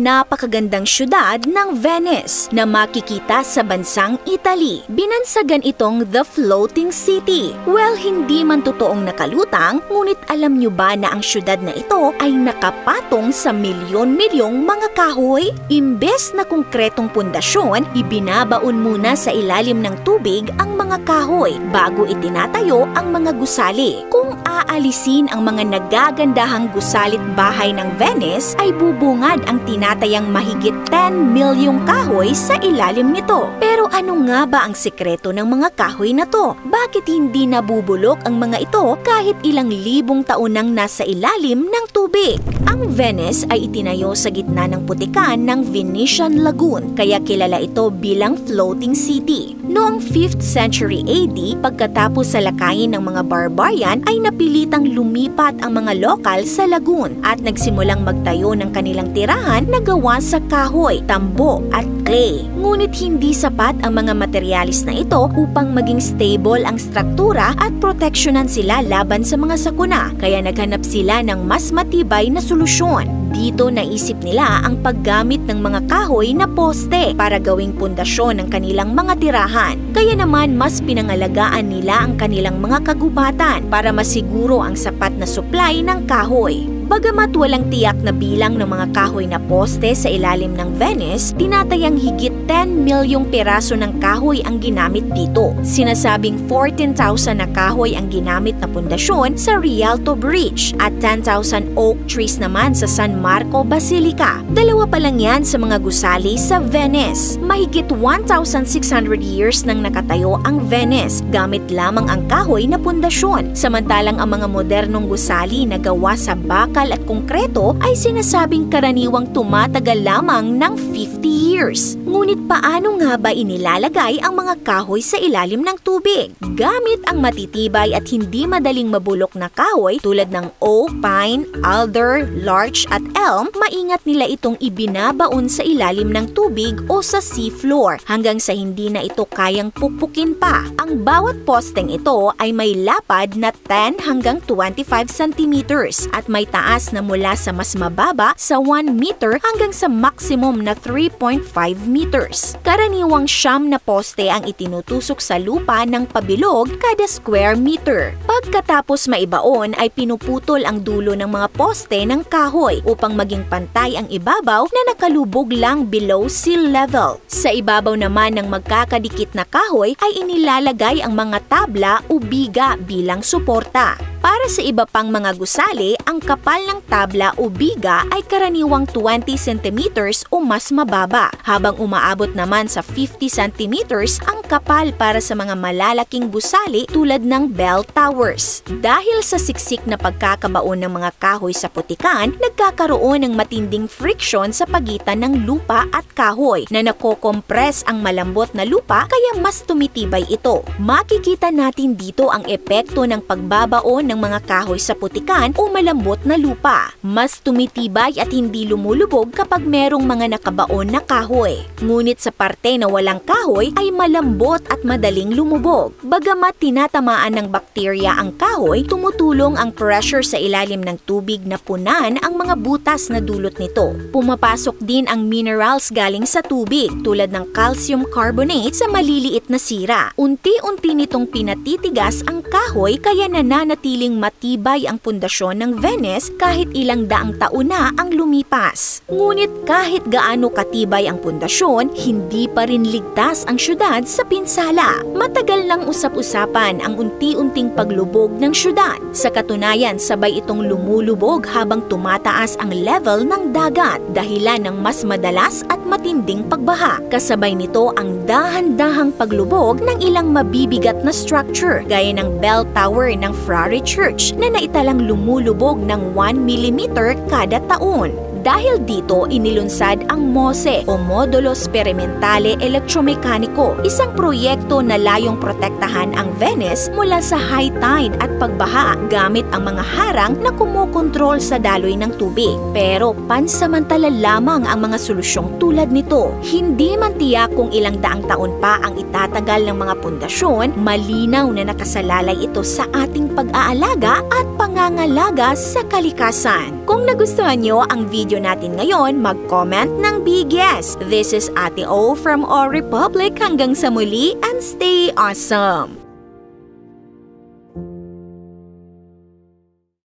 napakagandang syudad ng Venice na makikita sa bansang Italy. Binansagan itong The Floating City. Well, hindi man totoong nakalutang, ngunit alam nyo ba na ang syudad na ito ay nakapatong sa milyon-milyong mga kahoy? Imbes na konkretong pundasyon, ibinabaon muna sa ilalim ng tubig ang mga kahoy bago itinatayo ang mga gusali. Kung aalisin ang mga nagagandahang gusalit bahay ng Venice, ay bubungad ang tinatayang mahigit 10 milyong kahoy sa ilalim nito. Pero ano nga ba ang sekreto ng mga kahoy na to? Bakit hindi nabubulok ang mga ito kahit ilang libong taon nang nasa ilalim ng tubig? Ang Venice ay itinayo sa gitna ng putikan ng Venetian Lagoon, kaya kilala ito bilang Floating City. Noong 5th century AD, pagkatapos salakayin ng mga barbarian, ay napilitang lumipat ang mga lokal sa lagoon at nagsimulang magtayo ng kanilang tirahan na gawa sa kahoy, tambo at clay. Ngunit hindi sapat ang mga materyales na ito upang maging stable ang struktura at proteksyonan sila laban sa mga sakuna, kaya naghanap sila ng mas matibay na solusyon. Dito naisip nila ang paggamit ng mga kahoy na poste para gawing pundasyon ng kanilang mga tirahan. Kaya naman mas pinangalagaan nila ang kanilang mga kagubatan para masiguro ang sapat na supply ng kahoy. Bagamat walang tiyak na bilang ng mga kahoy na poste sa ilalim ng Venice, tinatayang higit 10 milyong piraso ng kahoy ang ginamit dito. Sinasabing 14,000 na kahoy ang ginamit na pundasyon sa Rialto Bridge at 10,000 oak trees naman sa San Marco Basilica. Dalawa pa lang yan sa mga gusali sa Venice. Mahigit 1,600 years nang nakatayo ang Venice, gamit lamang ang kahoy na pundasyon. Samantalang ang mga modernong gusali na gawa sa bakal at konkreto ay sinasabing karaniwang tumatagal lamang ng 50 years. Ngunit paano nga ba inilalagay ang mga kahoy sa ilalim ng tubig? Gamit ang matitibay at hindi madaling mabulok na kahoy tulad ng oak, pine, alder, larch at elm, maingat nila itong ibinabaon sa ilalim ng tubig o sa seafloor hanggang sa hindi na ito kayang pukpukin pa. Ang bawat posteng ito ay may lapad na 10 hanggang 25 centimeters at may taas na mula sa mas mababa sa 1 meter hanggang sa maximum na 3.5 meters. Karaniwang 9 na poste ang itinutusok sa lupa ng pabilog kada square meter. Pagkatapos maibaon ay pinuputol ang dulo ng mga poste ng kahoy upang maging pantay ang ibabaw na nakalubog lang below sea level. Sa ibabaw naman ng magkakadikit na kahoy ay inilalagay ang mga tabla o biga bilang suporta. Para sa iba pang mga gusali, ang kapal ng tabla o biga ay karaniwang 20 centimeters o mas mababa, habang umaabot naman sa 50 centimeters ang kapal para sa mga malalaking gusali tulad ng bell towers. Dahil sa siksik na pagkakabaon ng mga kahoy sa putikan, nagkakaroon ng matinding friction sa pagitan ng lupa at kahoy na nakokompress ang malambot na lupa, kaya mas tumitibay ito. Makikita natin dito ang epekto ng pagbabaon ng mga kahoy sa putikan o malambot na lupa. Mas tumitibay at hindi lumulubog kapag merong mga nakabaon na kahoy. Ngunit sa parte na walang kahoy ay malambot at madaling lumubog. Bagamat tinatamaan ng bakterya ang kahoy, tumutulong ang pressure sa ilalim ng tubig na punan ang mga butas na dulot nito. Pumapasok din ang minerals galing sa tubig tulad ng calcium carbonate sa maliliit na sira. Unti-unti nitong pinatitigas ang kahoy kaya nananatiling matibay ang pundasyon ng Venice kahit ilang daang taon na ang lumipas. Ngunit kahit gaano katibay ang pundasyon, hindi pa rin ligtas ang syudad sa pinsala. Matagal nang usap-usapan ang unti-unting paglubog ng syudad. Sa katunayan, sabay itong lumulubog habang tumataas ang level ng dagat, dahilan ng mas madalas at matinding pagbaha. Kasabay nito ang dahan-dahang paglubog ng ilang mabibigat na structure gaya ng bell tower ng Frari Church na naitalang lumulubog ng 1 mm kada taon. Dahil dito, inilunsad ang MOSE o Modulo Sperimentale Electromekaniko, isang proyekto na layong protektahan ang Venice mula sa high tide at pagbaha gamit ang mga harang na kumokontrol sa daloy ng tubig. Pero pansamantala lamang ang mga solusyong tulad nito. Hindi man tiyak kung ilang daang taon pa ang itatagal ng mga pundasyon, malinaw na nakasalalay ito sa ating pag-aalaga at pangangalaga sa kalikasan. Kung nagustuhan nyo ang video video natin ngayon, mag-comment ng big yes. This is Ate O from O Republic. Hanggang sa muli and stay awesome!